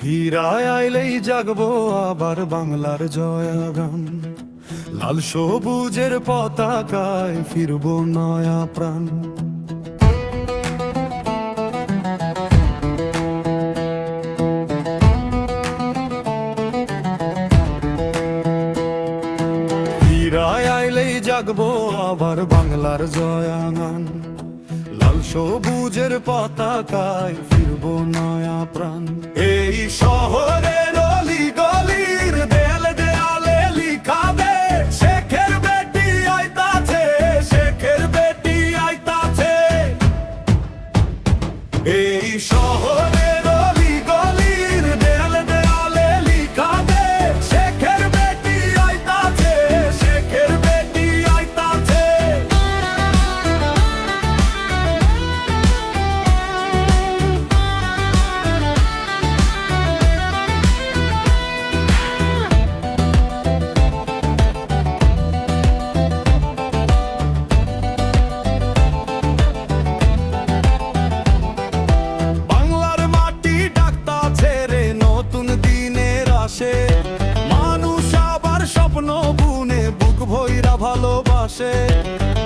ফিরায় আইলেই জাগবো আবার বাংলার জয়গান। লাল সবুজের পতাকায় ফিরবো নয়া প্রাণ। ফিরায় আইলেই জাগবো আবার বাংলার জয়গান। লাল সবুজের পতাকায় ফিরবো নয়া প্রাণ। এই শহরের অলি গলির দেয়াল দেয়ালে লিখা দে, শেখের বেটি আইতাছে, শেখের বেটি আইতাছে। এই শহরের অলি গলির দেয়াল দেয়ালে লিখা দে, শেখের বেটি আইতাছে, শেখের বেটি আইতাছে। মানুষ আবার স্বপ্ন বুনে বুক ভইরা ভালোবাসে।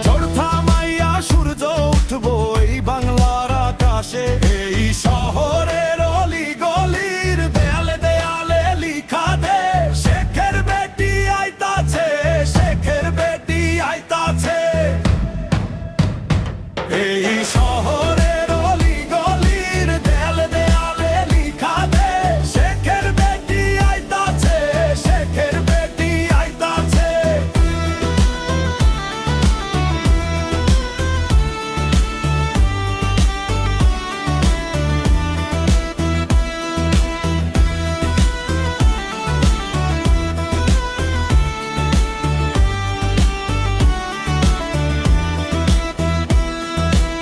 ঝড় থামাইয়া সূর্য উঠবো এই বাংলার আকাশে। এই শহরের অলি গলির দেয়ালে দেয়ালে লিখা দে, শেখের বেটি আইতাছে, শেখের বেটি আইতাছে। এই শহরের অলি গলির দেয়ালে দেয়ালে লিখা দে, শেখের বেটি আইতাছে, শেখের বেটি আইতাছে।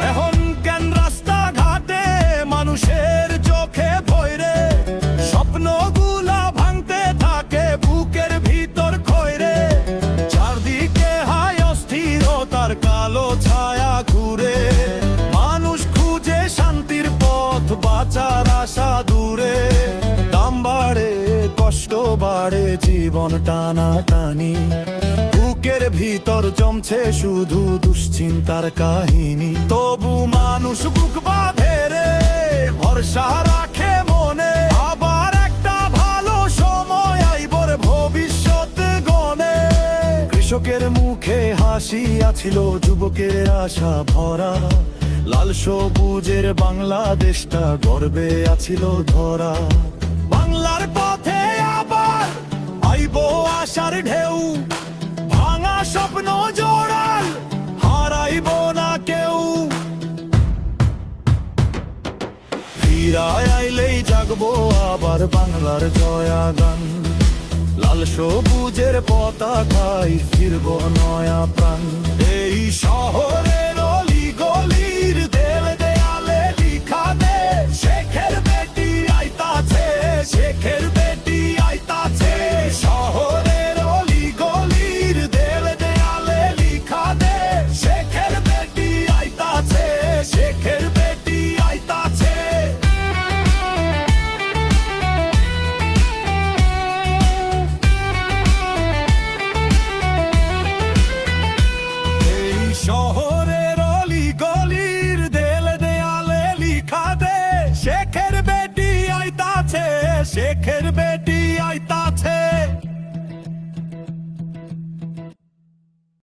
এখন কেন রাস্তাঘাটে মানুষের চোখে ভয়রে, স্বপ্নগুলা ভাঙতে থাকে বুকের ভিতর খয়রে। চারদিকে হায় অস্থিরতার কালো ছায়া ঘুরে, মানুষ খুঁজে শান্তির পথ, বাঁচার আশা দূরে। দাম বাড়ে, কষ্ট বাড়ে, জীবন টানা টানি, বুকের ভিতর জমছে শুধু দুশ্চিন্তার কাহিনী। তবু মানুষ বুক বাঁধে রে, ভরসা রাখে মনে, আবার একটা ভালো সময় আইবর ভবিষ্যৎ গনে। কৃষকের মুখে হাসি আছিল, যুবকের আশা ভরা, লাল সবুজের বাংলাদেশটা গর্বে আছিল ধরা। বাংলার পথে আবার আইবো আশার ঢেউ, ভাঙা স্বপ্ন জোড়াল হারাইব না কেউ। ফিরায় আইলেই জাগবো আবার বাংলার জয়গান। লাল সবুজের পতাকায় ফিরবো নয়া প্রাণ। এই শহরের অলি গলির দেয়ালে দেয়ালে লিখা দে, শেখের বেটি আইতাছে, শেখের বেটি আইতাছে। শহরের অলি গলির দেয়ালে দেয়ালে লিখা দে, শেখের বেটি আইতাছে, শেখের বেটি আইতাছে। এই শহরের অলি গলির দেয়ালে দেয়ালে লিখা দে, শেখের বেটি আইতাছে, শেখের বেটি